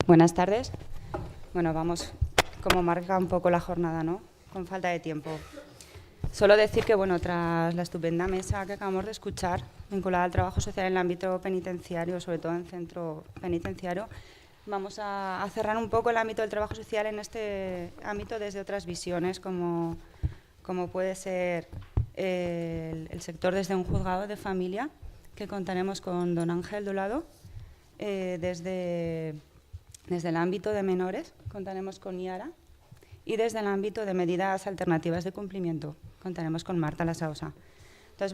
Buenas tardes. Bueno, vamos, como marca un poco la jornada, ¿no? Con falta de tiempo. Solo decir que, bueno, tras la estupenda mesa que acabamos de escuchar, vinculada al trabajo social en el ámbito penitenciario, sobre todo en centro penitenciario, vamos a cerrar un poco el ámbito del trabajo social en este ámbito desde otras visiones, como puede ser el sector desde un juzgado de familia, que contaremos con don Ángel Dolado, desde el ámbito de menores contaremos con Iara y desde el ámbito de medidas alternativas de cumplimiento contaremos con Marta Lasaosa. Entonces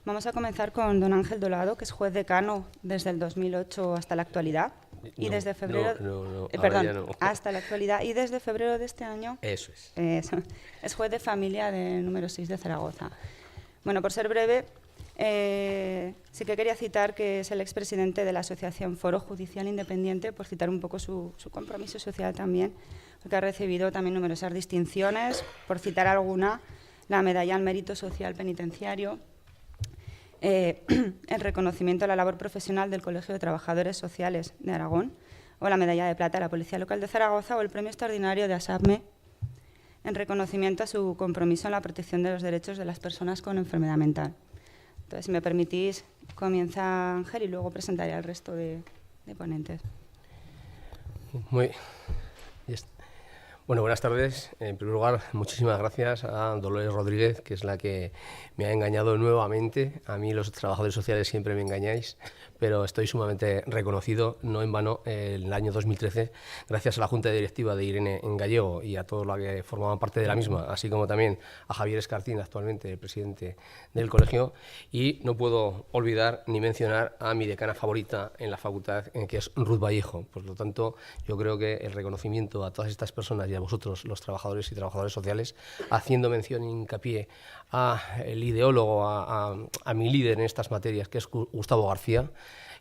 vamos a comenzar con don Ángel Dolado, que es juez decano desde el 2008 hasta la actualidad. Y desde febrero, hasta la actualidad, y desde febrero de este año Eso es. Es juez de familia de número 6 de Zaragoza. Bueno, por ser breve, sí que quería citar que es el expresidente de la Asociación Foro Judicial Independiente, por citar un poco su compromiso social también, porque ha recibido también numerosas distinciones, por citar alguna, la medalla al mérito social penitenciario, el reconocimiento a la labor profesional del Colegio de Trabajadores Sociales de Aragón, o la medalla de plata a la Policía Local de Zaragoza, o el premio extraordinario de ASAPME, en reconocimiento a su compromiso en la protección de los derechos de las personas con enfermedad mental. Entonces, si me permitís, comienza Ángel y luego presentaré al resto de ponentes. Bueno, buenas tardes. En primer lugar, muchísimas gracias a Dolores Rodríguez, que es la que me ha engañado nuevamente. A mí los trabajadores sociales siempre me engañáis, pero estoy sumamente reconocido, no en vano, en el año 2013, gracias a la Junta Directiva de Irene en Gallego y a todos los que formaban parte de la misma, así como también a Javier Escartín, actualmente el presidente del colegio, y no puedo olvidar ni mencionar a mi decana favorita en la facultad, que es Ruth Vallejo. Por lo tanto, yo creo que el reconocimiento a todas estas personas y a vosotros, los trabajadores y trabajadoras sociales, haciendo mención e hincapié al ideólogo, a mi líder en estas materias, que es Gustavo García,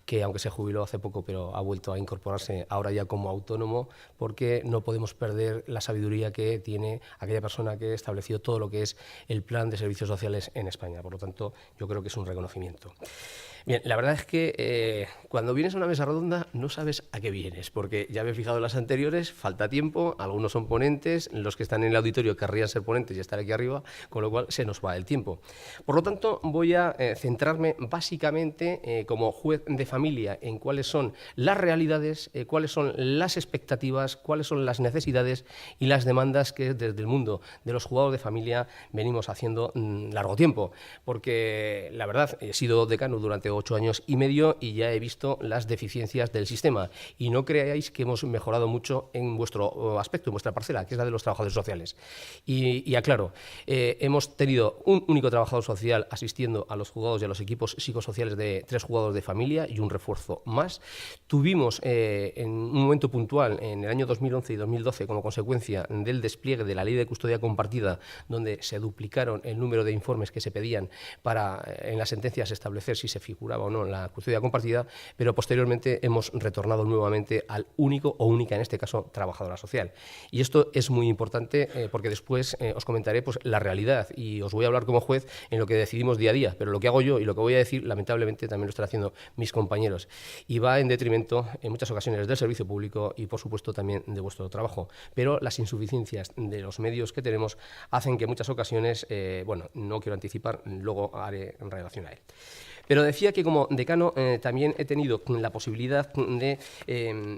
que aunque se jubiló hace poco, pero ha vuelto a incorporarse ahora ya como autónomo, porque no podemos perder la sabiduría que tiene aquella persona que estableció todo lo que es el plan de servicios sociales en España. Por lo tanto, yo creo que es un reconocimiento. Bien, la verdad es que cuando vienes a una mesa redonda no sabes a qué vienes, porque ya me he fijado en las anteriores, falta tiempo, algunos son ponentes, los que están en el auditorio querrían ser ponentes y estar aquí arriba, con lo cual se nos va el tiempo. Por lo tanto, voy a centrarme básicamente como juez de familia en cuáles son las realidades, cuáles son las expectativas, cuáles son las necesidades y las demandas que desde el mundo de los juzgados de familia venimos haciendo largo tiempo, porque la verdad he sido decano durante 8 años y medio y ya he visto las deficiencias del sistema, y no creáis que hemos mejorado mucho en vuestro aspecto, en vuestra parcela, que es la de los trabajadores sociales. Y aclaro, hemos tenido un único trabajador social asistiendo a los juzgados y a los equipos psicosociales de 3 juzgados de familia y un refuerzo más. Tuvimos en un momento puntual, en el año 2011 y 2012, como consecuencia del despliegue de la Ley de Custodia Compartida, donde se duplicaron el número de informes que se pedían para en las sentencias establecer si se figuraba o no la custodia compartida, pero posteriormente hemos retornado nuevamente al único o única, en este caso, trabajadora social. Y esto es muy importante porque después os comentaré pues, la realidad, y os voy a hablar como juez en lo que decidimos día a día, pero lo que hago yo y lo que voy a decir, lamentablemente, también lo están haciendo mis compañeros, y va en detrimento, en muchas ocasiones, del servicio público y, por supuesto, también de vuestro trabajo. Pero las insuficiencias de los medios que tenemos hacen que en muchas ocasiones, bueno, no quiero anticipar, luego haré en relación a él. Pero decía que como decano también he tenido la posibilidad de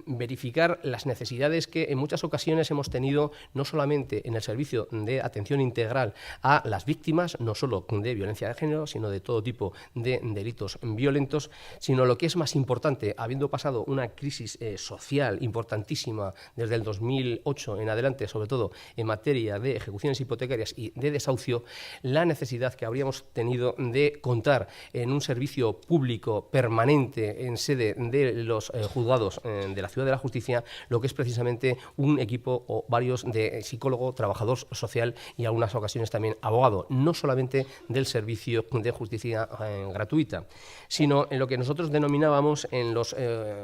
verificar las necesidades que en muchas ocasiones hemos tenido, no solamente en el servicio de atención integral a las víctimas, no solo de violencia de género, sino de todo tipo de delitos violentos, sino lo que es más importante, habiendo pasado una crisis social importantísima desde el 2008 en adelante, sobre todo en materia de ejecuciones hipotecarias y de desahucio, la necesidad que habríamos tenido de contar en un servicio público permanente en sede de los juzgados de la Ciudad de la Justicia, lo que es precisamente un equipo o varios de psicólogo, trabajador social y en algunas ocasiones también abogado, no solamente del servicio de justicia gratuita, sino en lo que nosotros denominábamos en las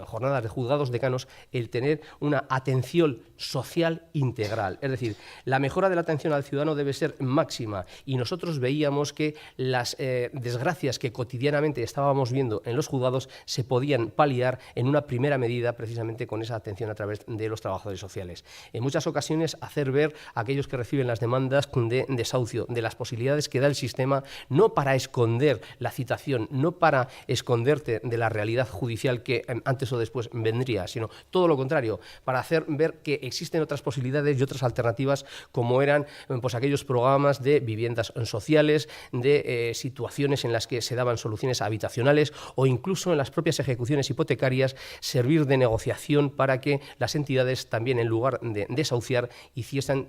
jornadas de juzgados decanos el tener una atención social integral. Es decir, la mejora de la atención al ciudadano debe ser máxima, y nosotros veíamos que las desgracias que cotidianamente desgraciadamente estábamos viendo en los juzgados se podían paliar en una primera medida precisamente con esa atención a través de los trabajadores sociales. En muchas ocasiones hacer ver a aquellos que reciben las demandas de desahucio de las posibilidades que da el sistema, no para esconder la citación, no para esconderte de la realidad judicial que antes o después vendría, sino todo lo contrario, para hacer ver que existen otras posibilidades y otras alternativas, como eran pues aquellos programas de viviendas sociales, de situaciones en las que se daban soluciones habitacionales o incluso en las propias ejecuciones hipotecarias servir de negociación para que las entidades también, en lugar de desahuciar, hiciesen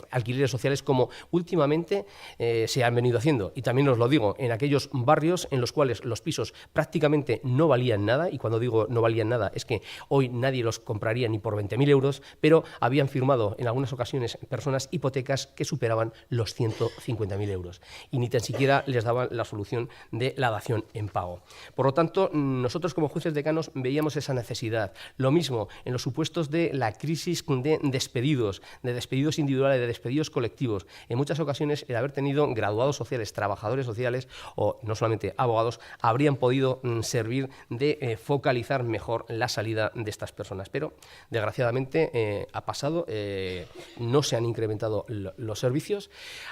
alquileres sociales como últimamente se han venido haciendo. Y también os lo digo, en aquellos barrios en los cuales los pisos prácticamente no valían nada, y cuando digo no valían nada es que hoy nadie los compraría ni por 20.000 euros, pero habían firmado en algunas ocasiones personas hipotecas que superaban los 150.000 euros y ni tan siquiera les daban la solución de la dación en pago. Por lo tanto, nosotros como jueces decanos veíamos esa necesidad. Lo mismo en los supuestos de la crisis de despedidos individuales, de despedidos colectivos. En muchas ocasiones el haber tenido graduados sociales, trabajadores sociales o no solamente abogados, habrían podido servir de focalizar mejor la salida de estas personas. Pero desgraciadamente ha pasado, no se han incrementado los servicios.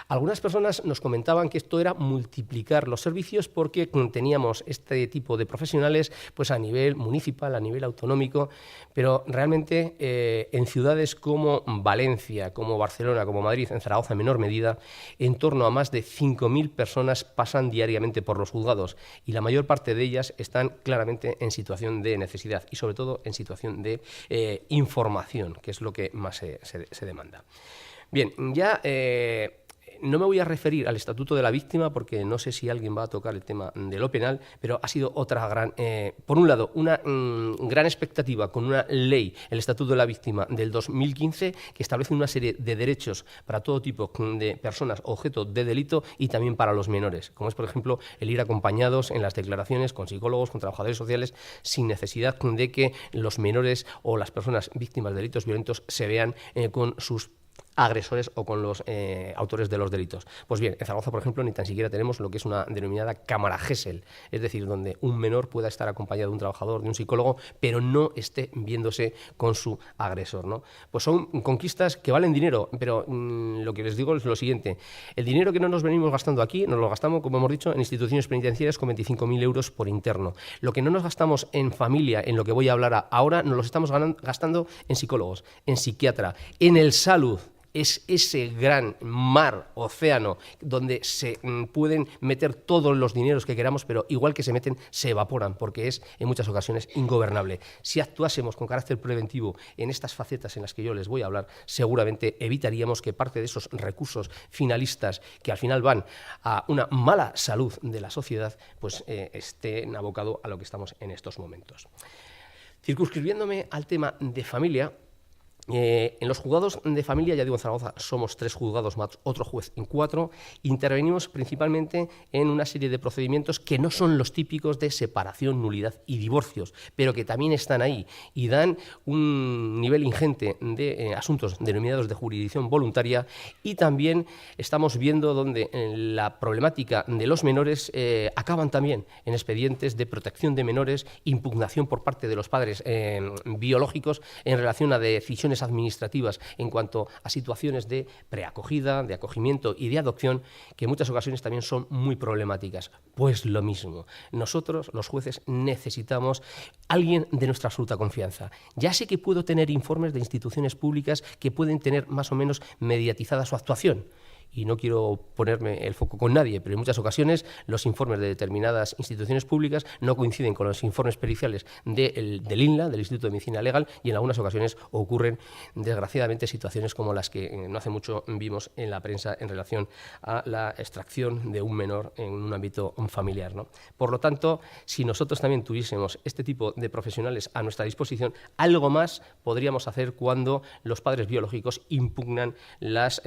Algunas personas nos comentaban que esto era multiplicar los servicios porque teníamos este tipo de profesionales pues a nivel municipal, a nivel autonómico, pero realmente en ciudades como Valencia, como Barcelona, como Madrid, en Zaragoza en menor medida, en torno a más de 5.000 personas pasan diariamente por los juzgados y la mayor parte de ellas están claramente en situación de necesidad y sobre todo en situación de información, que es lo que más se demanda. Bien, ya no me voy a referir al Estatuto de la Víctima porque no sé si alguien va a tocar el tema de lo penal, pero ha sido otra gran, por un lado, una gran expectativa con una ley, el Estatuto de la Víctima del 2015, que establece una serie de derechos para todo tipo de personas objeto de delito y también para los menores, como es, por ejemplo, el ir acompañados en las declaraciones con psicólogos, con trabajadores sociales, sin necesidad de que los menores o las personas víctimas de delitos violentos se vean con sus agresores o con los autores de los delitos. Pues bien, en Zaragoza, por ejemplo, ni tan siquiera tenemos lo que es una denominada cámara Gesell, es decir, donde un menor pueda estar acompañado de un trabajador, de un psicólogo, pero no esté viéndose con su agresor, ¿no? Pues son conquistas que valen dinero, pero lo que les digo es lo siguiente: el dinero que no nos venimos gastando aquí, nos lo gastamos, como hemos dicho, en instituciones penitenciarias con 25.000 euros por interno. Lo que no nos gastamos en familia, en lo que voy a hablar ahora, nos lo estamos gastando en psicólogos, en psiquiatra, en el salud. Es ese gran mar, océano, donde se pueden meter todos los dineros que queramos, pero igual que se meten, se evaporan, porque es en muchas ocasiones ingobernable. Si actuásemos con carácter preventivo en estas facetas en las que yo les voy a hablar, seguramente evitaríamos que parte de esos recursos finalistas que al final van a una mala salud de la sociedad, pues estén abocados a lo que estamos en estos momentos. Circunscribiéndome al tema de familia, en los juzgados de familia, ya digo, en Zaragoza somos 3 juzgados más otro juez en 4, intervenimos principalmente en una serie de procedimientos que no son los típicos de separación, nulidad y divorcios, pero que también están ahí y dan un nivel ingente de asuntos denominados de jurisdicción voluntaria, y también estamos viendo donde la problemática de los menores acaban también en expedientes de protección de menores, impugnación por parte de los padres biológicos en relación a decisiones administrativas en cuanto a situaciones de preacogida, de acogimiento y de adopción, que en muchas ocasiones también son muy problemáticas. Pues lo mismo, nosotros, los jueces, necesitamos alguien de nuestra absoluta confianza. Ya sé que puedo tener informes de instituciones públicas que pueden tener más o menos mediatizada su actuación, y no quiero ponerme el foco con nadie, pero en muchas ocasiones los informes de determinadas instituciones públicas no coinciden con los informes periciales del INLA, del Instituto de Medicina Legal, y en algunas ocasiones ocurren, desgraciadamente, situaciones como las que no hace mucho vimos en la prensa en relación a la extracción de un menor en un ámbito familiar, ¿no? Por lo tanto, si nosotros también tuviésemos este tipo de profesionales a nuestra disposición, algo más podríamos hacer cuando los padres biológicos impugnan las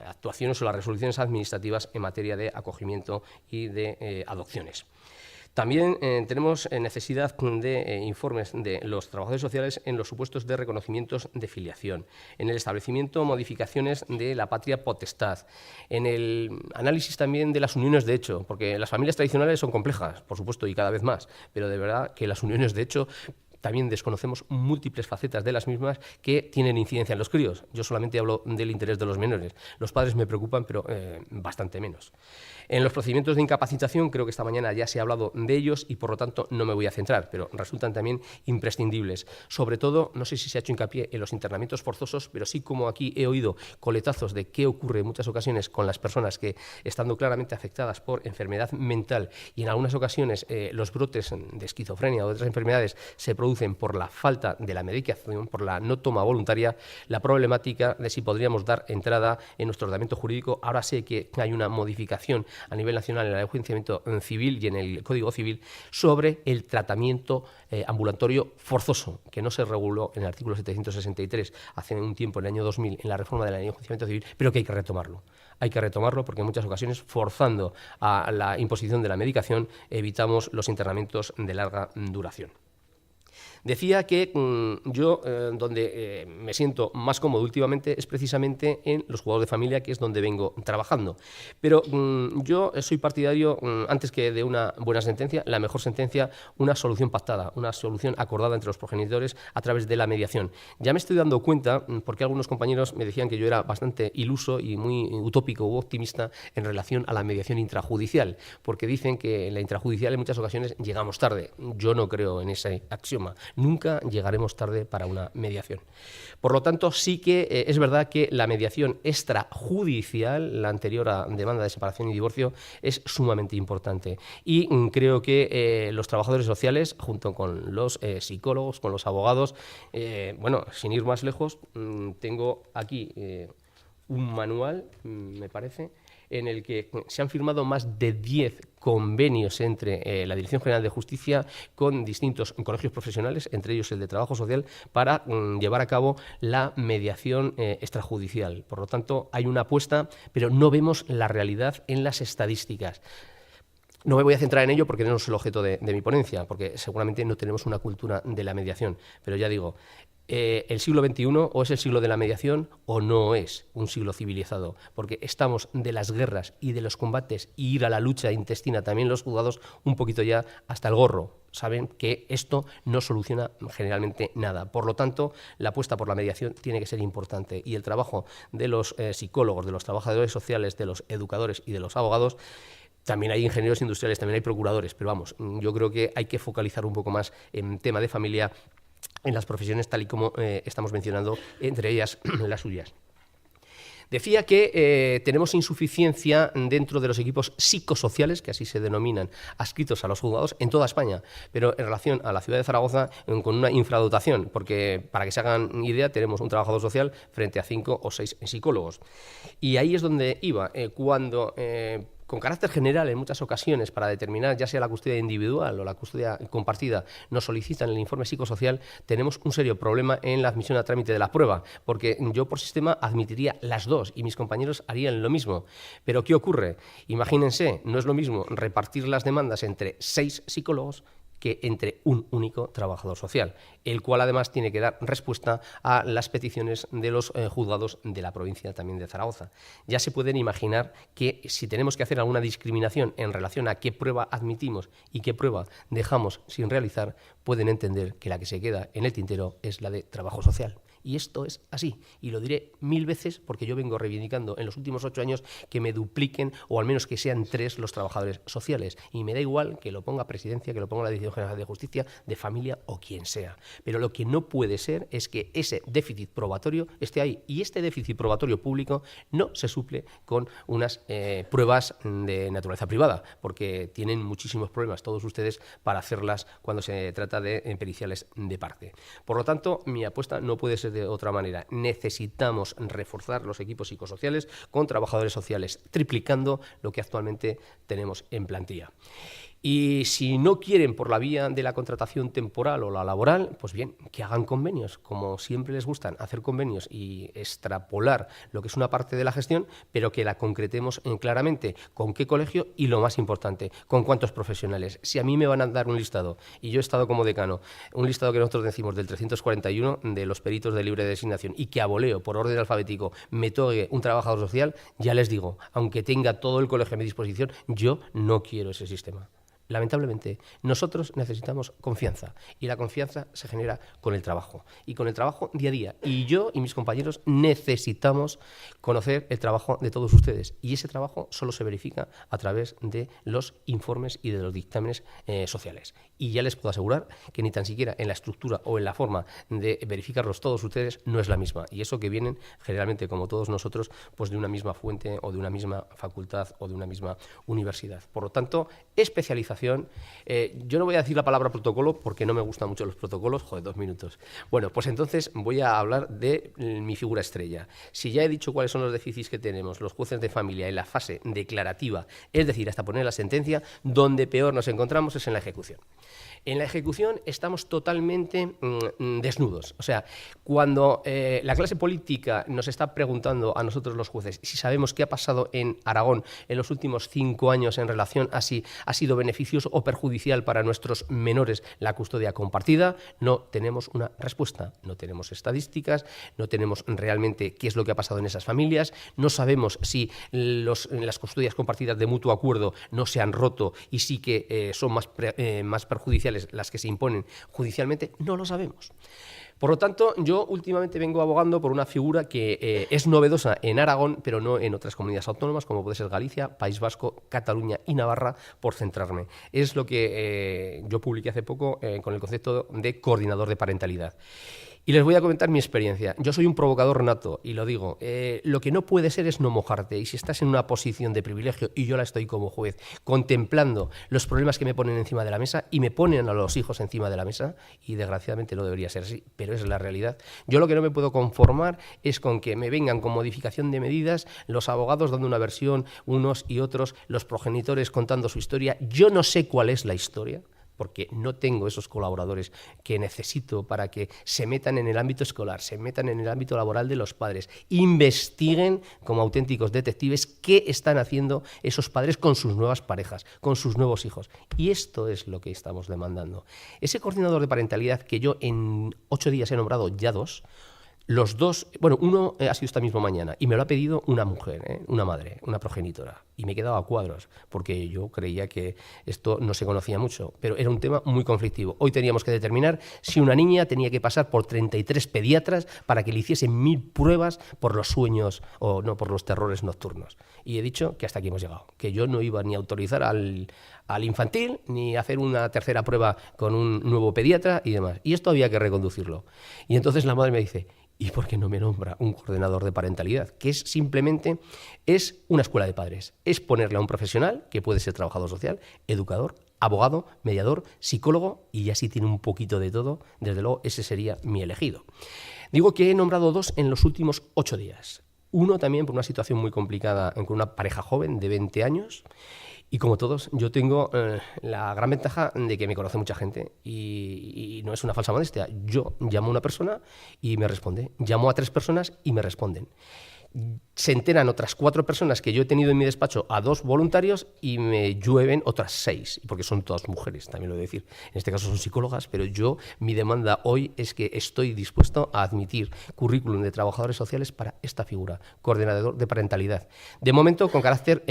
actuaciones o las resoluciones administrativas en materia de acogimiento y de adopciones. También tenemos necesidad de informes de los trabajadores sociales en los supuestos de reconocimientos de filiación, en el establecimiento o modificaciones de la patria potestad, en el análisis también de las uniones de hecho, porque las familias tradicionales son complejas, por supuesto, y cada vez más, pero de verdad que las uniones de hecho también desconocemos múltiples facetas de las mismas que tienen incidencia en los críos. Yo solamente hablo del interés de los menores. Los padres me preocupan, pero bastante menos. En los procedimientos de incapacitación, creo que esta mañana ya se ha hablado de ellos y por lo tanto no me voy a centrar, pero resultan también imprescindibles. Sobre todo, no sé si se ha hecho hincapié en los internamientos forzosos, pero sí como aquí he oído coletazos de qué ocurre en muchas ocasiones con las personas que, estando claramente afectadas por enfermedad mental y en algunas ocasiones los brotes de esquizofrenia o de otras enfermedades se producen por la falta de la medicación, por la no toma voluntaria, la problemática de si podríamos dar entrada en nuestro ordenamiento jurídico. Ahora sé que hay una modificación a nivel nacional en la ley de enjuiciamiento civil y en el Código Civil sobre el tratamiento ambulatorio forzoso, que no se reguló en el artículo 763 hace un tiempo, en el año 2000, en la reforma de la ley de enjuiciamiento civil, pero que hay que retomarlo. Hay que retomarlo porque en muchas ocasiones, forzando a la imposición de la medicación, evitamos los internamientos de larga duración. Decía que yo donde me siento más cómodo últimamente es precisamente en los juzgados de familia, que es donde vengo trabajando. Pero yo soy partidario, antes que de una buena sentencia, la mejor sentencia, una solución pactada, una solución acordada entre los progenitores a través de la mediación. Ya me estoy dando cuenta, porque algunos compañeros me decían que yo era bastante iluso y muy utópico u optimista en relación a la mediación intrajudicial, porque dicen que en la intrajudicial en muchas ocasiones llegamos tarde. Yo no creo en ese axioma. Nunca llegaremos tarde para una mediación. Por lo tanto, sí que es verdad que la mediación extrajudicial, la anterior a demanda de separación y divorcio, es sumamente importante. Y creo que los trabajadores sociales, junto con los psicólogos, con los abogados, bueno, sin ir más lejos, tengo aquí un manual, me parece, en el que se han firmado más de 10 convenios entre la Dirección General de Justicia con distintos colegios profesionales, entre ellos el de Trabajo Social, para llevar a cabo la mediación extrajudicial. Por lo tanto, hay una apuesta, pero no vemos la realidad en las estadísticas. No me voy a centrar en ello porque no es el objeto de mi ponencia, porque seguramente no tenemos una cultura de la mediación, pero ya digo, el siglo XXI o es el siglo de la mediación o no es un siglo civilizado, porque estamos de las guerras y de los combates y ir a la lucha intestina también los juzgados un poquito ya hasta el gorro. Saben que esto no soluciona generalmente nada. Por lo tanto, la apuesta por la mediación tiene que ser importante y el trabajo de los psicólogos, de los trabajadores sociales, de los educadores y de los abogados. También hay ingenieros industriales, también hay procuradores, pero vamos, yo creo que hay que focalizar un poco más en tema de familia en las profesiones tal y como estamos mencionando, entre ellas las suyas. Decía que tenemos insuficiencia dentro de los equipos psicosociales, que así se denominan, adscritos a los juzgados en toda España, pero en relación a la ciudad de Zaragoza con una infradotación, porque para que se hagan idea tenemos un trabajador social frente a 5 o 6 psicólogos. Y ahí es donde iba, cuando con carácter general en muchas ocasiones para determinar ya sea la custodia individual o la custodia compartida nos solicitan el informe psicosocial, tenemos un serio problema en la admisión a trámite de la prueba, porque yo por sistema admitiría las dos y mis compañeros harían lo mismo. Pero ¿qué ocurre? Imagínense, no es lo mismo repartir las demandas entre 6 psicólogos que entre un único trabajador social, el cual además tiene que dar respuesta a las peticiones de los juzgados de la provincia también de Zaragoza. Ya se pueden imaginar que si tenemos que hacer alguna discriminación en relación a qué prueba admitimos y qué prueba dejamos sin realizar, pueden entender que la que se queda en el tintero es la de trabajo social. Y esto es así, y lo diré 1000 veces porque yo vengo reivindicando en los últimos 8 años que me dupliquen o al menos que sean 3 los trabajadores sociales. Y me da igual que lo ponga Presidencia, que lo ponga la Dirección General de Justicia, de Familia o quien sea. Pero lo que no puede ser es que ese déficit probatorio esté ahí. Y este déficit probatorio público no se suple con unas pruebas de naturaleza privada, porque tienen muchísimos problemas todos ustedes para hacerlas cuando se trata de periciales de parte. Por lo tanto, mi apuesta no puede ser de otra manera. Necesitamos reforzar los equipos psicosociales con trabajadores sociales, triplicando lo que actualmente tenemos en plantilla. Y si no quieren por la vía de la contratación temporal o la laboral, pues bien, que hagan convenios, como siempre les gustan hacer convenios y extrapolar lo que es una parte de la gestión, pero que la concretemos claramente con qué colegio y, lo más importante, con cuántos profesionales. Si a mí me van a dar un listado, y yo he estado como decano, un listado que nosotros decimos del 341 de los peritos de libre designación, y que a voleo, por orden alfabético, me toque un trabajador social, ya les digo, aunque tenga todo el colegio a mi disposición, yo no quiero ese sistema. Lamentablemente, nosotros necesitamos confianza, y la confianza se genera con el trabajo, y con el trabajo día a día. Y yo y mis compañeros necesitamos conocer el trabajo de todos ustedes, y ese trabajo solo se verifica a través de los informes y de los dictámenes sociales. Y ya les puedo asegurar que ni tan siquiera en la estructura o en la forma de verificarlos todos ustedes no es la misma, y eso que vienen generalmente, como todos nosotros, pues de una misma fuente o de una misma facultad o de una misma universidad. Por lo tanto, especialización. Yo no voy a decir la palabra protocolo porque no me gustan mucho los protocolos. Joder, 2 minutos. Bueno, pues entonces voy a hablar de mi figura estrella. Si ya he dicho cuáles son los déficits que tenemos los jueces de familia en la fase declarativa, es decir, hasta poner la sentencia, donde peor nos encontramos es en la ejecución. En la ejecución estamos totalmente desnudos. O sea, cuando la clase política nos está preguntando a nosotros los jueces si sabemos qué ha pasado en Aragón en los últimos 5 años en relación a si ha sido beneficioso o perjudicial para nuestros menores la custodia compartida, no tenemos una respuesta. No tenemos estadísticas, no tenemos realmente qué es lo que ha pasado en esas familias, no sabemos si las custodias compartidas de mutuo acuerdo no se han roto y sí que son más perjudiciales las que se imponen judicialmente, no lo sabemos. Por lo tanto, yo últimamente vengo abogando por una figura que es novedosa en Aragón, pero no en otras comunidades autónomas, como puede ser Galicia, País Vasco, Cataluña y Navarra, por centrarme. Es lo que yo publiqué hace poco con el concepto de coordinador de parentalidad. Y les voy a comentar mi experiencia. Yo soy un provocador nato, y lo digo. Lo que no puede ser es no mojarte. Y si estás en una posición de privilegio, y yo la estoy como juez, contemplando los problemas que me ponen encima de la mesa, y me ponen a los hijos encima de la mesa, y desgraciadamente no debería ser así, pero es la realidad. Yo lo que no me puedo conformar es con que me vengan con modificación de medidas los abogados dando una versión, unos y otros, los progenitores contando su historia. Yo no sé cuál es la historia, porque no tengo esos colaboradores que necesito para que se metan en el ámbito escolar, se metan en el ámbito laboral de los padres, investiguen como auténticos detectives qué están haciendo esos padres con sus nuevas parejas, con sus nuevos hijos. Y esto es lo que estamos demandando. Ese coordinador de parentalidad que yo en 8 días he nombrado ya 2, los 2, bueno, uno ha sido esta misma mañana y me lo ha pedido una mujer, una madre, una progenitora, y me he quedado a cuadros porque yo creía que esto no se conocía mucho, pero era un tema muy conflictivo. Hoy teníamos que determinar si una niña tenía que pasar por 33 pediatras para que le hiciesen 1000 pruebas por los sueños o no, por los terrores nocturnos. Y he dicho que hasta aquí hemos llegado, que yo no iba ni a autorizar al infantil ni a hacer una tercera prueba con un nuevo pediatra y demás. Y esto había que reconducirlo. Y entonces la madre me dice: ¿y por qué no me nombra un coordinador de parentalidad? Que es simplemente una escuela de padres. Es ponerle a un profesional, que puede ser trabajador social, educador, abogado, mediador, psicólogo, y ya si tiene un poquito de todo, desde luego ese sería mi elegido. Digo que he nombrado 2 en los últimos 8 días. Uno también por una situación muy complicada con una pareja joven de 20 años. Y como todos, yo tengo la gran ventaja de que me conoce mucha gente y no es una falsa modestia. Yo llamo a una persona y me responde. Llamo a 3 personas y me responden. Se enteran otras 4 personas que yo he tenido en mi despacho, a 2 voluntarios, y me llueven otras 6, porque son todas mujeres, también lo he de decir. En este caso son psicólogas, pero mi demanda hoy es que estoy dispuesto a admitir currículum de trabajadores sociales para esta figura, coordinador de parentalidad. De momento con carácter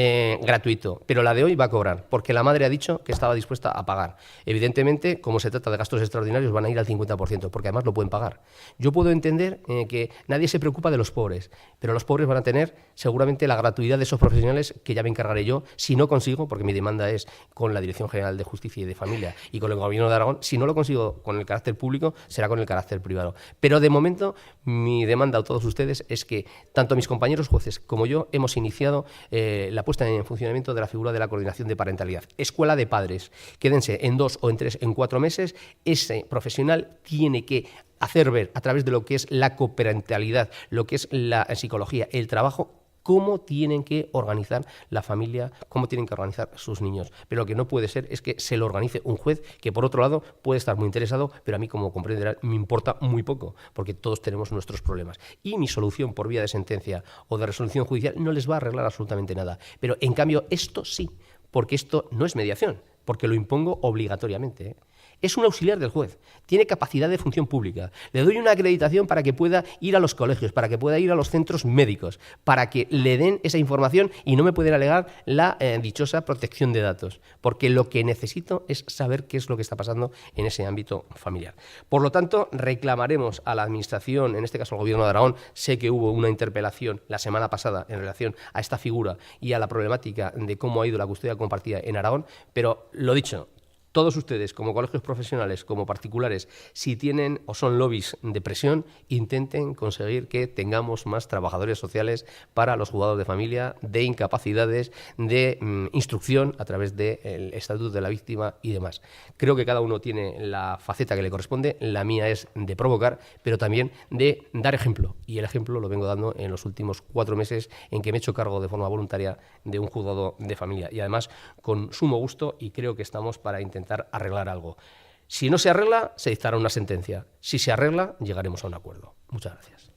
gratuito, pero la de hoy va a cobrar, porque la madre ha dicho que estaba dispuesta a pagar. Evidentemente, como se trata de gastos extraordinarios, van a ir al 50%, porque además lo pueden pagar. Yo puedo entender que nadie se preocupa de los pobres, pero los pobres van a tener seguramente la gratuidad de esos profesionales, que ya me encargaré yo, si no consigo, porque mi demanda es con la Dirección General de Justicia y de Familia y con el Gobierno de Aragón. Si no lo consigo con el carácter público, será con el carácter privado. Pero de momento mi demanda a todos ustedes es que tanto mis compañeros jueces como yo hemos iniciado la puesta en funcionamiento de la figura de la coordinación de parentalidad. Escuela de padres. Quédense en 2 o en 3, en 4 meses. Ese profesional tiene que hacer ver, a través de lo que es la coparentalidad, lo que es la psicología, el trabajo, cómo tienen que organizar la familia, cómo tienen que organizar sus niños. Pero lo que no puede ser es que se lo organice un juez que, por otro lado, puede estar muy interesado, pero a mí, como comprenderán, me importa muy poco, porque todos tenemos nuestros problemas. Y mi solución por vía de sentencia o de resolución judicial no les va a arreglar absolutamente nada. Pero, en cambio, esto sí, porque esto no es mediación, porque lo impongo obligatoriamente, ¿eh? Es un auxiliar del juez, tiene capacidad de función pública. Le doy una acreditación para que pueda ir a los colegios, para que pueda ir a los centros médicos, para que le den esa información y no me pueden alegar la dichosa protección de datos, porque lo que necesito es saber qué es lo que está pasando en ese ámbito familiar. Por lo tanto, reclamaremos a la Administración, en este caso al Gobierno de Aragón. Sé que hubo una interpelación la semana pasada en relación a esta figura y a la problemática de cómo ha ido la custodia compartida en Aragón, pero lo dicho, todos ustedes, como colegios profesionales, como particulares, si tienen o son lobbies de presión, intenten conseguir que tengamos más trabajadores sociales para los juzgados de familia, de incapacidades, de instrucción a través del Estatuto de la Víctima y demás. Creo que cada uno tiene la faceta que le corresponde, la mía es de provocar, pero también de dar ejemplo. Y el ejemplo lo vengo dando en los últimos 4 meses en que me he hecho cargo de forma voluntaria de un juzgado de familia. Y además con sumo gusto, y creo que estamos para intentar arreglar algo. Si no se arregla, se dictará una sentencia. Si se arregla, llegaremos a un acuerdo. Muchas gracias.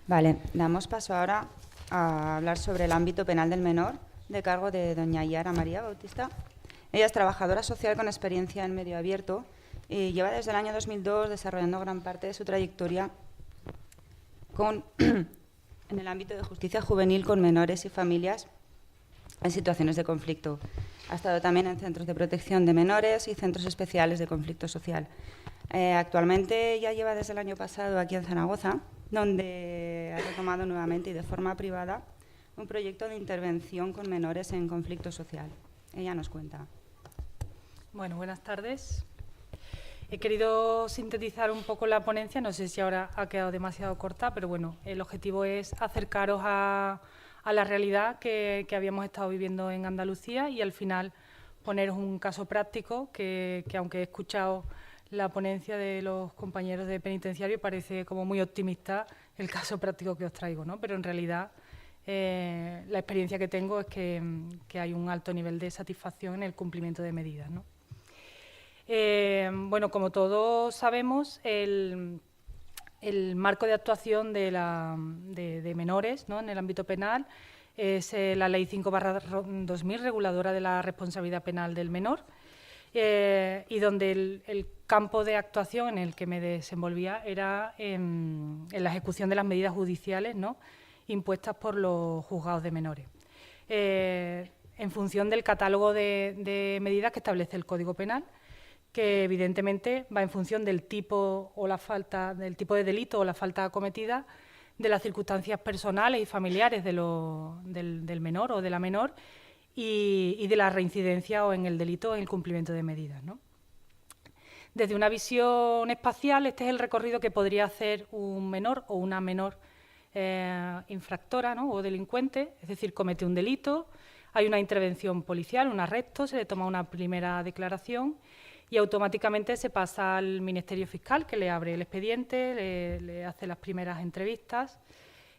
Vale, damos paso ahora a hablar sobre el ámbito penal del menor, de cargo de doña Yara María Bautista. Ella es trabajadora social con experiencia en medio abierto y lleva desde el año 2002 desarrollando gran parte de su trayectoria en el ámbito de justicia juvenil con menores y familias en situaciones de conflicto. Ha estado también en centros de protección de menores y centros especiales de conflicto social. Actualmente ya lleva desde el año pasado aquí en Zaragoza, donde ha retomado nuevamente y de forma privada un proyecto de intervención con menores en conflicto social. Ella nos cuenta. Bueno, buenas tardes. He querido sintetizar un poco la ponencia, no sé si ahora ha quedado demasiado corta, pero bueno, el objetivo es acercaros a la realidad que habíamos estado viviendo en Andalucía y al final poneros un caso práctico que aunque he escuchado la ponencia de los compañeros de penitenciario, parece como muy optimista el caso práctico que os traigo, ¿no? Pero en realidad la experiencia que tengo es que hay un alto nivel de satisfacción en el cumplimiento de medidas, ¿no? Bueno, como todos sabemos, el marco de actuación de menores, ¿no?, en el ámbito penal es la Ley 5/2000, reguladora de la responsabilidad penal del menor, y donde el campo de actuación en el que me desenvolvía era en la ejecución de las medidas judiciales, ¿no?, impuestas por los juzgados de menores, en función del catálogo de medidas que establece el Código Penal, que evidentemente va en función del tipo o la falta, del tipo de delito o la falta cometida, de las circunstancias personales y familiares del menor o de la menor y de la reincidencia o en el delito o en el cumplimiento de medidas, ¿no? Desde una visión espacial, este es el recorrido que podría hacer un menor o una menor infractora, ¿no?, o delincuente, es decir, comete un delito, hay una intervención policial, un arresto, se le toma una primera declaración y automáticamente se pasa al Ministerio Fiscal, que le abre el expediente, le hace las primeras entrevistas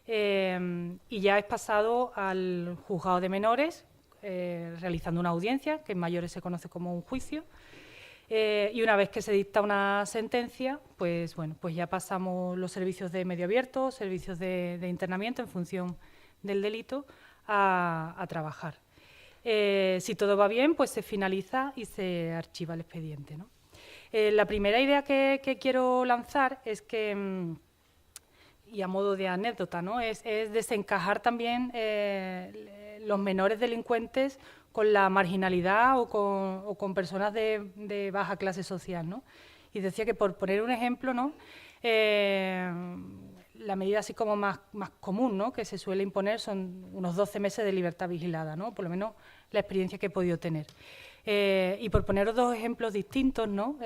y ya es pasado al juzgado de menores, realizando una audiencia, que en mayores se conoce como un juicio, y una vez que se dicta una sentencia, pues bueno, pues ya pasamos los servicios de medio abierto, servicios de internamiento en función del delito a trabajar. Si todo va bien, pues se finaliza y se archiva el expediente, ¿no? La primera idea que quiero lanzar es que, y a modo de anécdota, ¿no?, es desencajar también los menores delincuentes con la marginalidad o con personas de baja clase social, ¿no? Y decía que, por poner un ejemplo, ¿no?, la medida así como más común, ¿no?, que se suele imponer son unos 12 meses de libertad vigilada, ¿no?, por lo menos la experiencia que he podido tener. Y por poneros dos ejemplos distintos, ¿no?,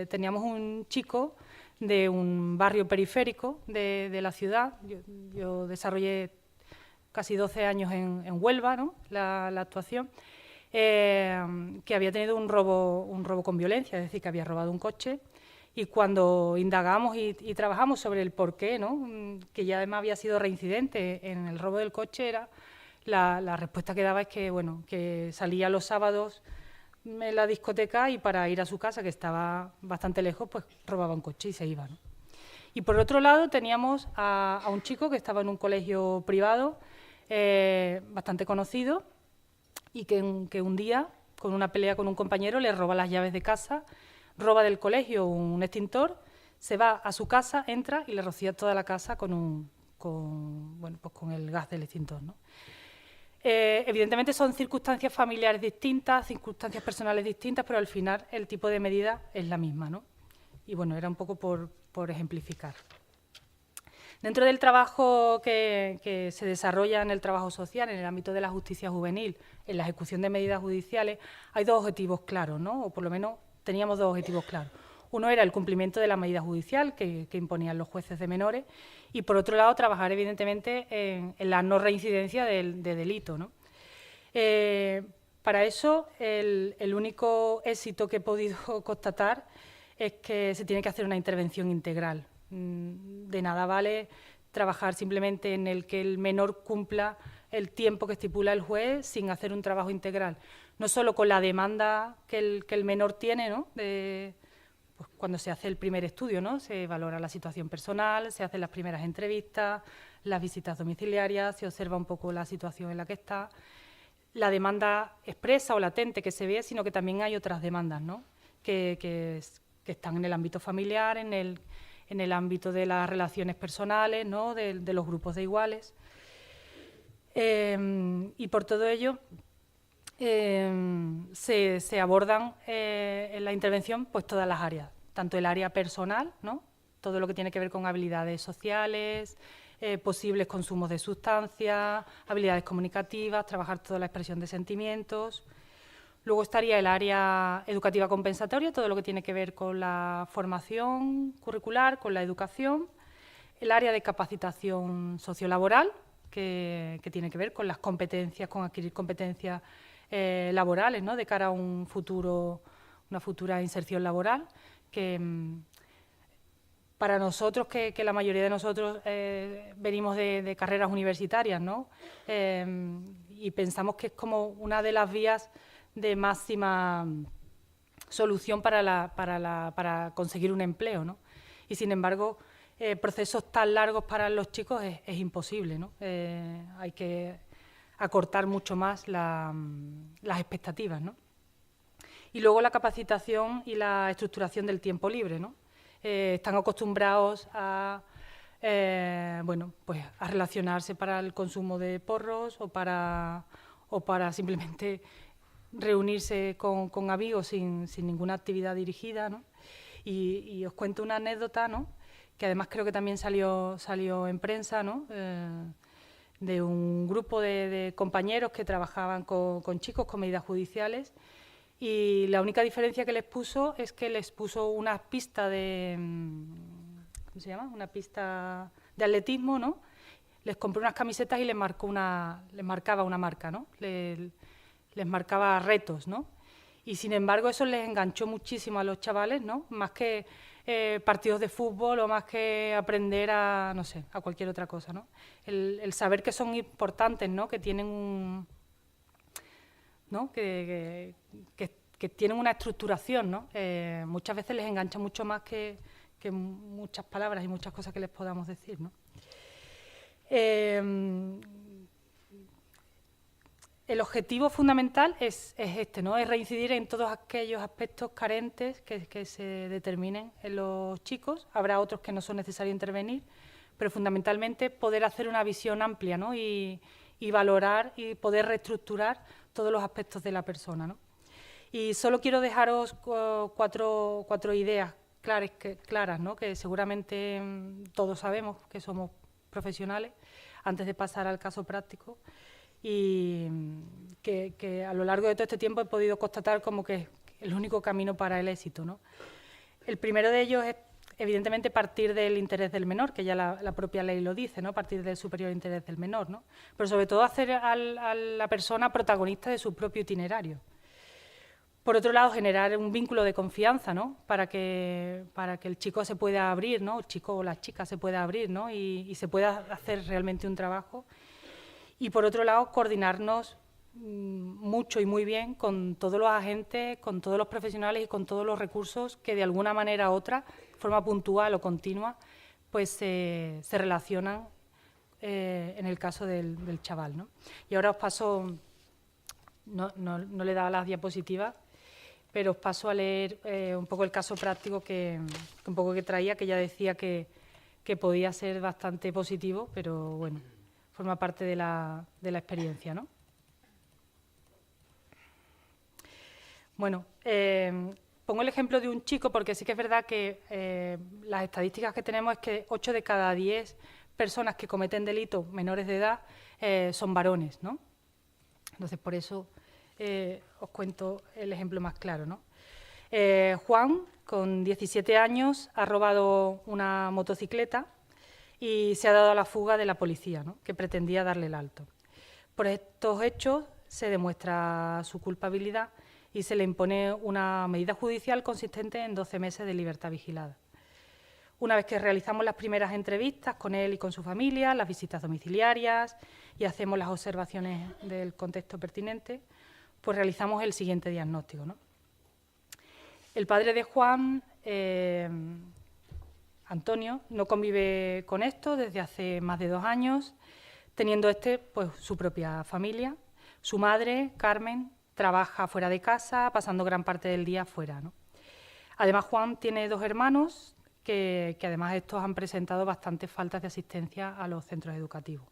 teníamos un chico de un barrio periférico de la ciudad. Yo desarrollé casi 12 años en Huelva, ¿no?, la actuación, que había tenido un robo con violencia, es decir, que había robado un coche. Y cuando indagamos y trabajamos sobre el porqué, ¿no?, que ya además había sido reincidente en el robo del coche, la respuesta que daba es que, bueno, que salía los sábados en la discoteca y para ir a su casa, que estaba bastante lejos, pues robaba un coche y se iba, ¿no? Y por otro lado teníamos a un chico que estaba en un colegio privado bastante conocido y que un día, con una pelea con un compañero, le roba las llaves de casa, roba del colegio un extintor, se va a su casa, entra y le rocía toda la casa con el gas del extintor, ¿no? Evidentemente son circunstancias familiares distintas, circunstancias personales distintas, pero al final el tipo de medida es la misma, ¿no? Y bueno, era un poco por ejemplificar. Dentro del trabajo que se desarrolla en el trabajo social, en el ámbito de la justicia juvenil, en la ejecución de medidas judiciales, hay dos objetivos claros, ¿no? O por lo menos teníamos dos objetivos claros. Uno era el cumplimiento de la medida judicial que imponían los jueces de menores y, por otro lado, trabajar evidentemente en la no reincidencia de delito, ¿no? Para eso, el único éxito que he podido constatar es que se tiene que hacer una intervención integral. De nada vale trabajar simplemente en el que el menor cumpla el tiempo que estipula el juez sin hacer un trabajo integral. No solo con la demanda que el menor tiene, ¿no?, pues cuando se hace el primer estudio, ¿no?, se valora la situación personal, se hacen las primeras entrevistas, las visitas domiciliarias, se observa un poco la situación en la que está, la demanda expresa o latente que se ve, sino que también hay otras demandas, ¿no?, que están en el ámbito familiar, en el ámbito de las relaciones personales, ¿no?, de los grupos de iguales. Y por todo ello se abordan en la intervención pues todas las áreas, tanto el área personal, ¿no?, todo lo que tiene que ver con habilidades sociales, posibles consumos de sustancias, habilidades comunicativas, trabajar toda la expresión de sentimientos. Luego estaría el área educativa compensatoria, todo lo que tiene que ver con la formación curricular, con la educación. El área de capacitación sociolaboral, que tiene que ver con las competencias, con adquirir competencias laborales, ¿no?, de cara a una futura inserción laboral, que para nosotros, que la mayoría de nosotros venimos de carreras universitarias, ¿no?, y pensamos que es como una de las vías de máxima solución para conseguir un empleo, ¿no? Y sin embargo, procesos tan largos para los chicos es imposible, ¿no? Hay que acortar mucho más las expectativas, ¿no? Y luego la capacitación y la estructuración del tiempo libre, ¿no? Están acostumbrados a relacionarse para el consumo de porros o para simplemente reunirse con amigos sin ninguna actividad dirigida, ¿no? Y os cuento una anécdota, ¿no?, que además creo que también salió en prensa, ¿no?, de un grupo de compañeros que trabajaban con chicos con medidas judiciales, y la única diferencia que les puso es que les puso una pista ¿cómo se llama?, una pista de atletismo, ¿no? Les compró unas camisetas y les marcaba una marca, ¿no? Les marcaba retos, ¿no? Y sin embargo eso les enganchó muchísimo a los chavales, ¿no?, más que partidos de fútbol o más que aprender a, no sé, a cualquier otra cosa, ¿no? El saber que son importantes, ¿no?, que tienen ¿no?, que tienen una estructuración, ¿no? Muchas veces les engancha mucho más que muchas palabras y muchas cosas que les podamos decir, ¿no? El objetivo fundamental es este, ¿no?, es reincidir en todos aquellos aspectos carentes que se determinen en los chicos. Habrá otros que no son necesarios intervenir, pero fundamentalmente poder hacer una visión amplia, ¿no?, y valorar y poder reestructurar todos los aspectos de la persona, ¿no? Y solo quiero dejaros cuatro ideas claras, ¿no?, que seguramente todos sabemos que somos profesionales, antes de pasar al caso práctico, y que a lo largo de todo este tiempo he podido constatar como que es el único camino para el éxito, ¿no? El primero de ellos es evidentemente partir del interés del menor, que ya la propia ley lo dice, ¿no? Partir del superior interés del menor, ¿no? Pero sobre todo hacer a la persona protagonista de su propio itinerario. Por otro lado, generar un vínculo de confianza, ¿no? Para que el chico se pueda abrir, ¿no? El chico o la chica se pueda abrir, ¿no? Y se pueda hacer realmente un trabajo. Y por otro lado, coordinarnos mucho y muy bien con todos los agentes, con todos los profesionales y con todos los recursos que de alguna manera u otra, de forma puntual o continua, pues se relacionan en el caso del chaval, ¿no? Y ahora os paso, no le he dado las diapositivas, pero os paso a leer un poco el caso práctico que traía, que ya decía que podía ser bastante positivo, pero bueno, forma parte de la experiencia, ¿no? Bueno, pongo el ejemplo de un chico porque sí que es verdad que las estadísticas que tenemos es que 8 de cada 10 personas que cometen delitos menores de edad son varones, ¿no? Entonces, por eso os cuento el ejemplo más claro, ¿no? Juan, con 17 años, ha robado una motocicleta y se ha dado a la fuga de la policía, ¿no? Que pretendía darle el alto. Por estos hechos se demuestra su culpabilidad y se le impone una medida judicial consistente en 12 meses de libertad vigilada. Una vez que realizamos las primeras entrevistas con él y con su familia, las visitas domiciliarias y hacemos las observaciones del contexto pertinente, pues realizamos el siguiente diagnóstico, ¿no? El padre de Juan, Antonio, no convive con esto desde hace más de 2 años, teniendo pues, su propia familia. Su madre, Carmen, trabaja fuera de casa, pasando gran parte del día fuera, ¿no? Además, Juan tiene 2 hermanos que además estos han presentado bastantes faltas de asistencia a los centros educativos.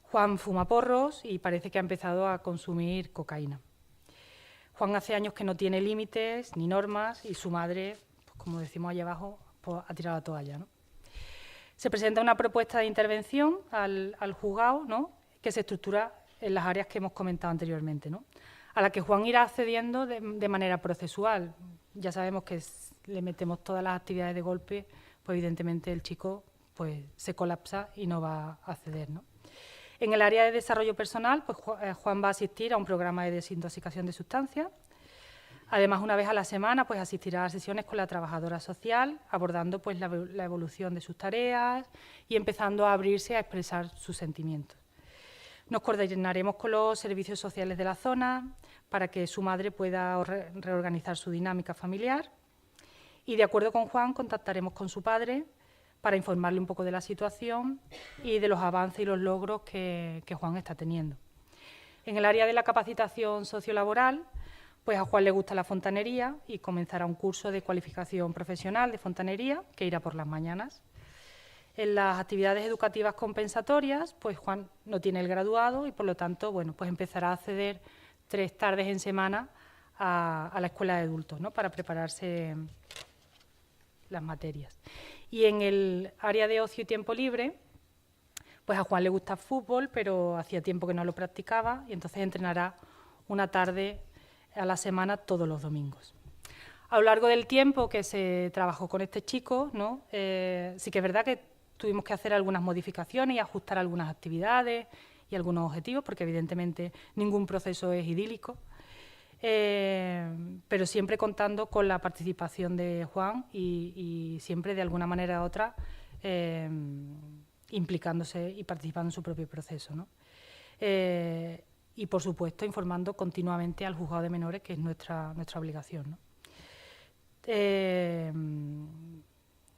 Juan fuma porros y parece que ha empezado a consumir cocaína. Juan hace años que no tiene límites ni normas y su madre, pues, como decimos allá abajo, pues, ha tirado la toalla, ¿no? Se presenta una propuesta de intervención al juzgado, ¿no? Que se estructura en las áreas que hemos comentado anteriormente, ¿no? A la que Juan irá accediendo de manera procesual. Ya sabemos que le metemos todas las actividades de golpe, pues evidentemente el chico pues, se colapsa y no va a acceder, ¿no? En el área de desarrollo personal, pues Juan va a asistir a un programa de desintoxicación de sustancias. Además, una vez a la semana, pues asistirá a sesiones con la trabajadora social, abordando pues la evolución de sus tareas y empezando a abrirse a expresar sus sentimientos. Nos coordinaremos con los servicios sociales de la zona para que su madre pueda reorganizar su dinámica familiar y, de acuerdo con Juan, contactaremos con su padre para informarle un poco de la situación y de los avances y los logros que Juan está teniendo. En el área de la capacitación sociolaboral, pues a Juan le gusta la fontanería y comenzará un curso de cualificación profesional de fontanería que irá por las mañanas. En las actividades educativas compensatorias, pues Juan no tiene el graduado y, por lo tanto, bueno, pues empezará a acceder 3 tardes en semana a la escuela de adultos, ¿no? Para prepararse las materias. Y en el área de ocio y tiempo libre, pues a Juan le gusta el fútbol, pero hacía tiempo que no lo practicaba y entonces entrenará una tarde a la semana todos los domingos. A lo largo del tiempo que se trabajó con este chico, ¿no? Sí que es verdad que tuvimos que hacer algunas modificaciones y ajustar algunas actividades y algunos objetivos, porque evidentemente ningún proceso es idílico, pero siempre contando con la participación de Juan y siempre de alguna manera u otra implicándose y participando en su propio proceso, ¿no? Y, por supuesto, informando continuamente al juzgado de menores, que es nuestra obligación, ¿no?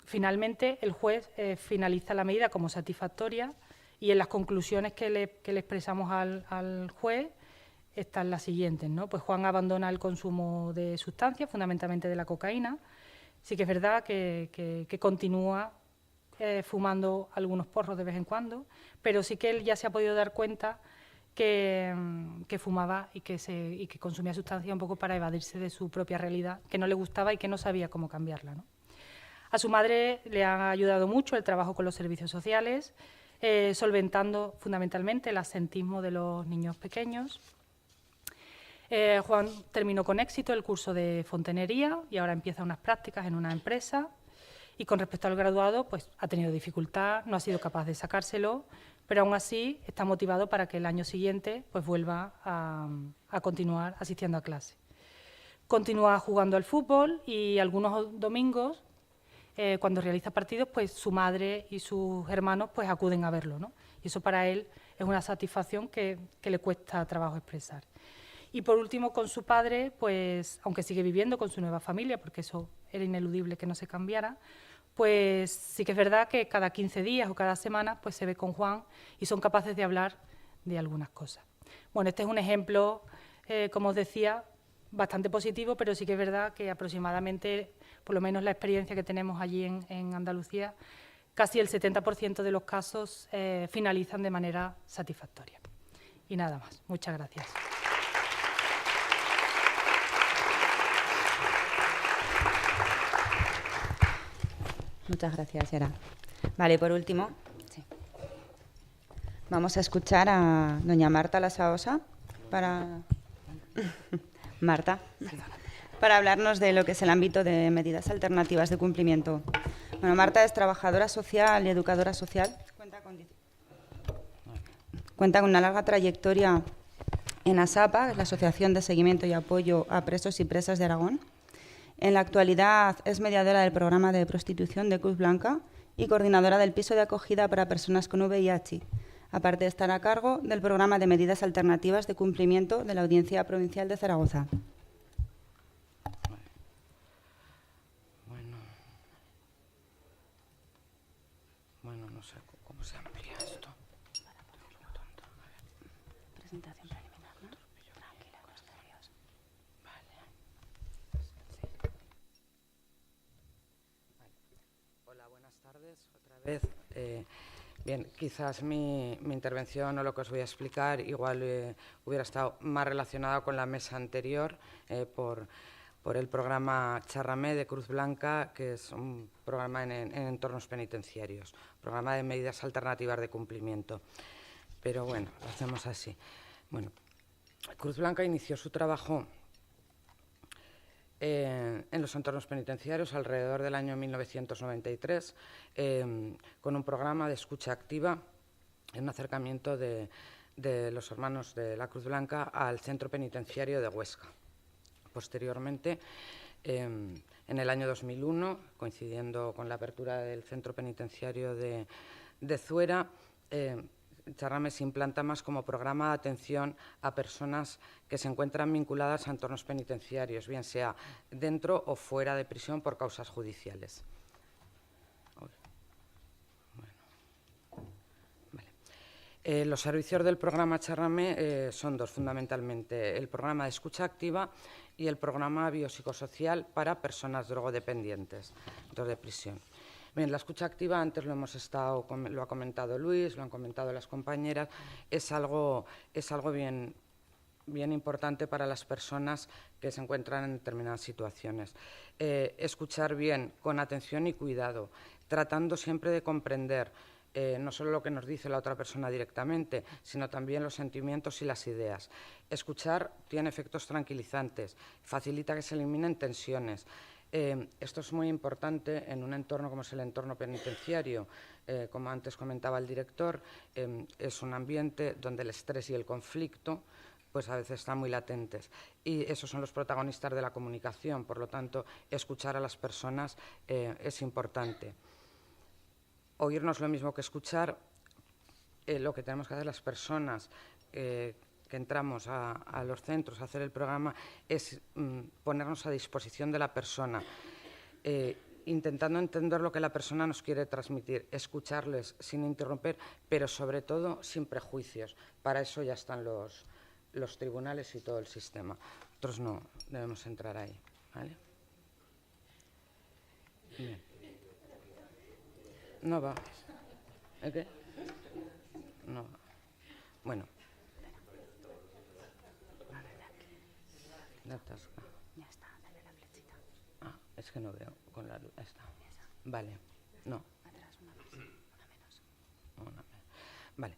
Finalmente, el juez finaliza la medida como satisfactoria y en las conclusiones que le expresamos al juez están las siguientes, ¿no? Pues Juan abandona el consumo de sustancias, fundamentalmente de la cocaína. Sí que es verdad que continúa fumando algunos porros de vez en cuando, pero sí que él ya se ha podido dar cuenta que fumaba y que consumía sustancias un poco para evadirse de su propia realidad, que no le gustaba y que no sabía cómo cambiarla, ¿no? A su madre le ha ayudado mucho el trabajo con los servicios sociales, solventando fundamentalmente el absentismo de los niños pequeños. Juan terminó con éxito el curso de fontanería y ahora empieza unas prácticas en una empresa Y con respecto al graduado, pues ha tenido dificultad, no ha sido capaz de sacárselo, pero aún así está motivado para que el año siguiente pues vuelva a continuar asistiendo a clase. Continúa jugando al fútbol y algunos domingos, cuando realiza partidos, pues su madre y sus hermanos pues acuden a verlo, ¿no? Y eso para él es una satisfacción que le cuesta trabajo expresar. Y por último, con su padre, pues aunque sigue viviendo con su nueva familia, porque eso era ineludible que no se cambiara, pues sí que es verdad que cada 15 días o cada semana pues se ve con Juan y son capaces de hablar de algunas cosas. Bueno, este es un ejemplo, como os decía, bastante positivo, pero sí que es verdad que aproximadamente, por lo menos la experiencia que tenemos allí en Andalucía, casi el 70% de los casos finalizan de manera satisfactoria. Y nada más. Muchas gracias. Muchas gracias, Yara. Vale, por último, sí, vamos a escuchar a doña Marta Lasaosa para... Marta, para hablarnos de lo que es el ámbito de medidas alternativas de cumplimiento. Bueno, Marta es trabajadora social y educadora social. Cuenta con una larga trayectoria en ASAPA, la Asociación de Seguimiento y Apoyo a Presos y Presas de Aragón. En la actualidad es mediadora del programa de prostitución de Cruz Blanca y coordinadora del piso de acogida para personas con VIH, aparte de estar a cargo del programa de medidas alternativas de cumplimiento de la Audiencia Provincial de Zaragoza. Bueno, no sé cómo se amplía esto. Presentación preliminar, ¿no? Tranquila, con los nervios. Hola, buenas tardes otra vez. Bien, quizás mi intervención o lo que os voy a explicar igual hubiera estado más relacionada con la mesa anterior por el programa Charramé de Cruz Blanca, que es un programa en entornos penitenciarios, programa de medidas alternativas de cumplimiento. Pero bueno, lo hacemos así. Bueno, Cruz Blanca inició su trabajo en los entornos penitenciarios alrededor del año 1993 con un programa de escucha activa en un acercamiento de los hermanos de la Cruz Blanca al centro penitenciario de Huesca. Posteriormente, en el año 2001, coincidiendo con la apertura del centro penitenciario de Zuera, Charramé se implanta más como programa de atención a personas que se encuentran vinculadas a entornos penitenciarios, bien sea dentro o fuera de prisión por causas judiciales. Los servicios del programa Charramé son dos, fundamentalmente: el programa de escucha activa y el programa biopsicosocial para personas drogodependientes dentro de prisión. Bien, la escucha activa, antes lo ha comentado Luis, lo han comentado las compañeras, es algo bien importante para las personas que se encuentran en determinadas situaciones. Escuchar bien, con atención y cuidado, tratando siempre de comprender no solo lo que nos dice la otra persona directamente, sino también los sentimientos y las ideas. Escuchar tiene efectos tranquilizantes, facilita que se eliminen tensiones. Esto es muy importante en un entorno como es el entorno penitenciario. Como antes comentaba el director, es un ambiente donde el estrés y el conflicto pues a veces están muy latentes. Y esos son los protagonistas de la comunicación. Por lo tanto, escuchar a las personas es importante. Oír no es lo mismo que escuchar. Lo que tenemos que hacer las personas que entramos a los centros a hacer el programa es ponernos a disposición de la persona, intentando entender lo que la persona nos quiere transmitir, escucharles sin interrumpir, pero sobre todo sin prejuicios. Para eso ya están los tribunales y todo el sistema. Nosotros no debemos entrar ahí, ¿vale? Bien. No va. ¿El qué? No va. Bueno. La tasca. Ya está, dale la flechita. Ah, es que no veo con la luz. Está. Vale. No. Atrás una más, una menos. Una menos. Vale.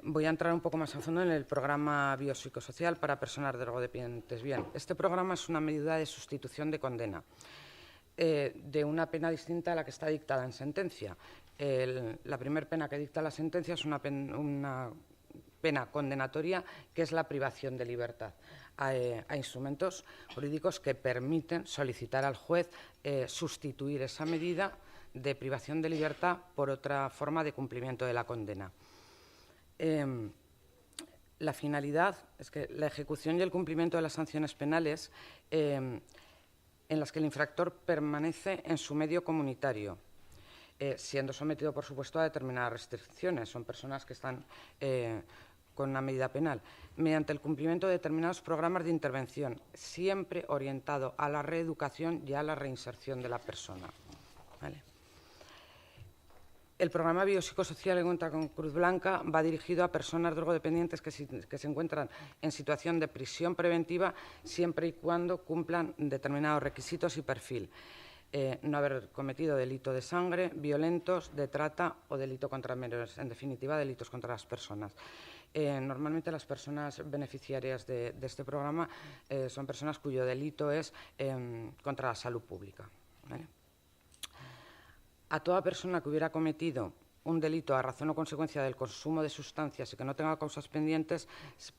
Voy a entrar un poco más a fondo en el programa biopsicosocial para personas drogodependientes. Bien, este programa es una medida de sustitución de condena. de una pena distinta a la que está dictada en sentencia. La primera pena que dicta la sentencia es una pena condenatoria, que es la privación de libertad. Hay instrumentos jurídicos que permiten solicitar al juez sustituir esa medida de privación de libertad por otra forma de cumplimiento de la condena. La finalidad es que la ejecución y el cumplimiento de las sanciones penales en las que el infractor permanece en su medio comunitario, siendo sometido, por supuesto, a determinadas restricciones. Son personas que están con una medida penal, mediante el cumplimiento de determinados programas de intervención, siempre orientado a la reeducación y a la reinserción de la persona. ¿Vale? El programa biopsicosocial en cuenta con Cruz Blanca va dirigido a personas drogodependientes que se encuentran en situación de prisión preventiva, siempre y cuando cumplan determinados requisitos y perfil. No haber cometido delito de sangre, violentos, de trata o delito contra menores, en definitiva, delitos contra las personas. Normalmente las personas beneficiarias de este programa son personas cuyo delito es contra la salud pública. ¿Vale? A toda persona que hubiera cometido un delito a razón o consecuencia del consumo de sustancias y que no tenga causas pendientes,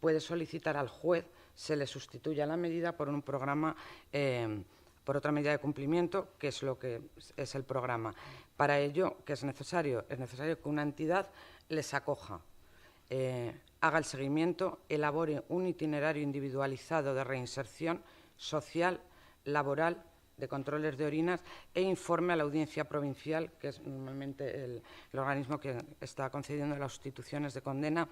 puede solicitar al juez se le sustituya la medida por un programa, por otra medida de cumplimiento, que es lo que es el programa. Para ello, ¿qué es necesario? Es necesario que una entidad les acoja, haga el seguimiento, elabore un itinerario individualizado de reinserción social, laboral, de controles de orinas e informe a la audiencia provincial, que es normalmente el organismo que está concediendo las sustituciones de condena,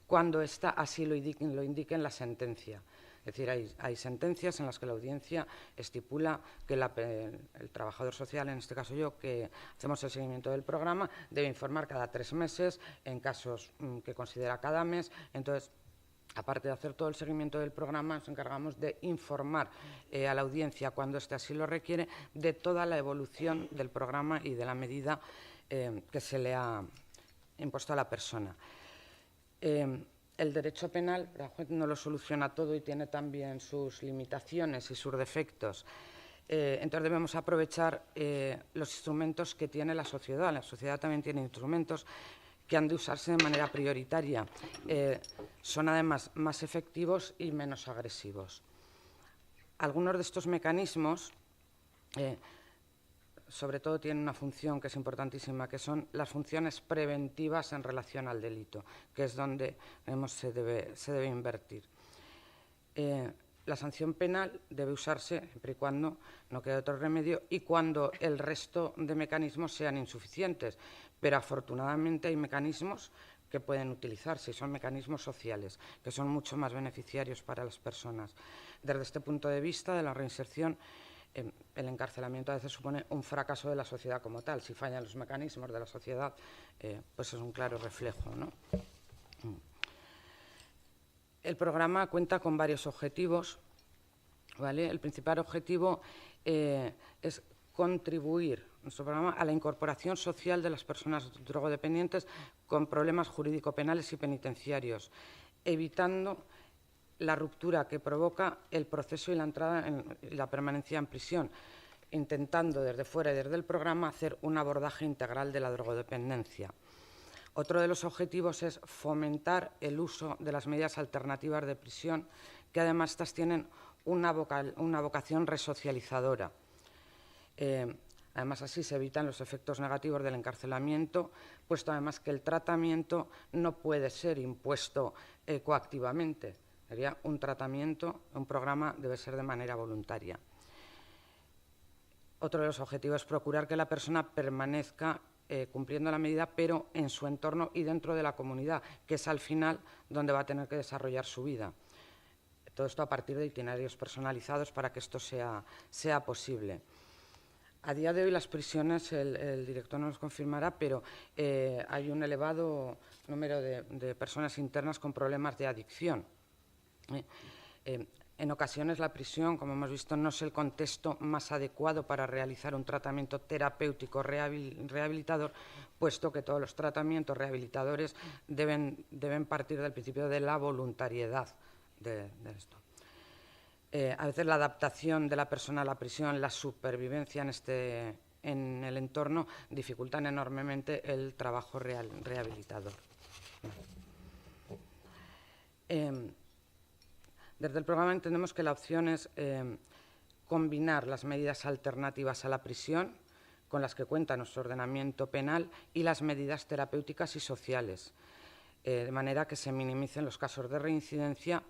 cuando ésta así lo indique en la sentencia. Es decir, hay sentencias en las que la audiencia estipula que el trabajador social, en este caso yo, que hacemos el seguimiento del programa, debe informar cada 3 meses, en casos que considera cada mes. Entonces, aparte de hacer todo el seguimiento del programa, nos encargamos de informar a la audiencia, cuando éste así lo requiere, de toda la evolución del programa y de la medida que se le ha impuesto a la persona. El derecho penal no lo soluciona todo y tiene también sus limitaciones y sus defectos. Entonces debemos aprovechar los instrumentos que tiene la sociedad. La sociedad también tiene instrumentos que han de usarse de manera prioritaria. Son además más efectivos y menos agresivos. Algunos de estos mecanismos, sobre todo, tienen una función que es importantísima, que son las funciones preventivas en relación al delito, que es donde se debe invertir. La sanción penal debe usarse siempre y cuando no quede otro remedio y cuando el resto de mecanismos sean insuficientes. Pero afortunadamente hay mecanismos que pueden utilizarse y son mecanismos sociales, que son mucho más beneficiarios para las personas. Desde este punto de vista de la reinserción, el encarcelamiento a veces supone un fracaso de la sociedad como tal. Si fallan los mecanismos de la sociedad, pues es un claro reflejo, ¿no? El programa cuenta con varios objetivos, ¿vale? El principal objetivo es contribuir nuestro programa a la incorporación social de las personas drogodependientes con problemas jurídico-penales y penitenciarios, evitando la ruptura que provoca el proceso y la entrada y la permanencia en prisión, intentando desde fuera y desde el programa hacer un abordaje integral de la drogodependencia. Otro de los objetivos es fomentar el uso de las medidas alternativas de prisión, que además estas tienen una vocación resocializadora. Además, así se evitan los efectos negativos del encarcelamiento, puesto además que el tratamiento no puede ser impuesto coactivamente. Sería un tratamiento, un programa debe ser de manera voluntaria. Otro de los objetivos es procurar que la persona permanezca cumpliendo la medida, pero en su entorno y dentro de la comunidad, que es al final donde va a tener que desarrollar su vida. Todo esto a partir de itinerarios personalizados para que esto sea posible. A día de hoy las prisiones, el director nos confirmará, pero hay un elevado número de personas internas con problemas de adicción. En ocasiones la prisión, como hemos visto, no es el contexto más adecuado para realizar un tratamiento terapéutico rehabilitador, puesto que todos los tratamientos rehabilitadores deben partir del principio de la voluntariedad de esto. A veces la adaptación de la persona a la prisión, la supervivencia en el entorno, dificultan enormemente el trabajo rehabilitador. Desde el programa entendemos que la opción es combinar las medidas alternativas a la prisión con las que cuenta nuestro ordenamiento penal y las medidas terapéuticas y sociales, de manera que se minimicen los casos de reincidencia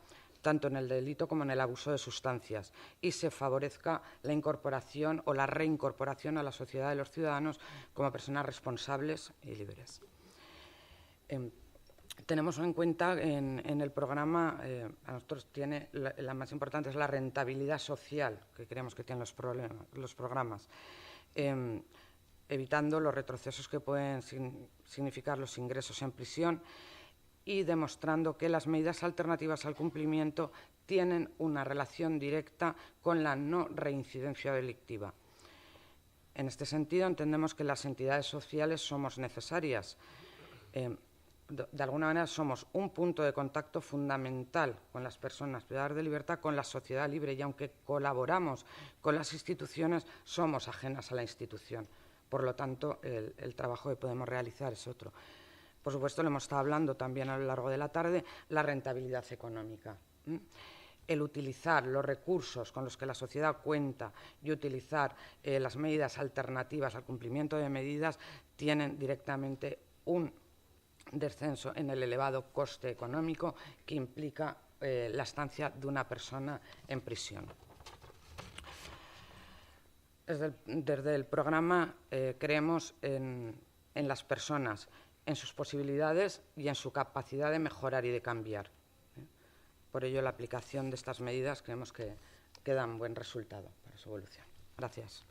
tanto en el delito como en el abuso de sustancias y se favorezca la incorporación o la reincorporación a la sociedad de los ciudadanos como personas responsables y libres. Tenemos en cuenta en el programa, a nosotros tiene la más importante es la rentabilidad social que creemos que tienen los programas, evitando los retrocesos que pueden significar los ingresos en prisión y demostrando que las medidas alternativas al cumplimiento tienen una relación directa con la no reincidencia delictiva. En este sentido, entendemos que las entidades sociales somos necesarias. De alguna manera somos un punto de contacto fundamental con las personas privadas de libertad, con la sociedad libre, y aunque colaboramos con las instituciones, somos ajenas a la institución. Por lo tanto, el trabajo que podemos realizar es otro. Por supuesto, lo hemos estado hablando también a lo largo de la tarde, la rentabilidad económica. El utilizar los recursos con los que la sociedad cuenta y utilizar las medidas alternativas al cumplimiento de medidas tienen directamente un descenso en el elevado coste económico que implica la estancia de una persona en prisión. Desde el programa creemos en las personas, en sus posibilidades y en su capacidad de mejorar y de cambiar. Por ello, la aplicación de estas medidas creemos que dan buen resultado para su evolución. Gracias.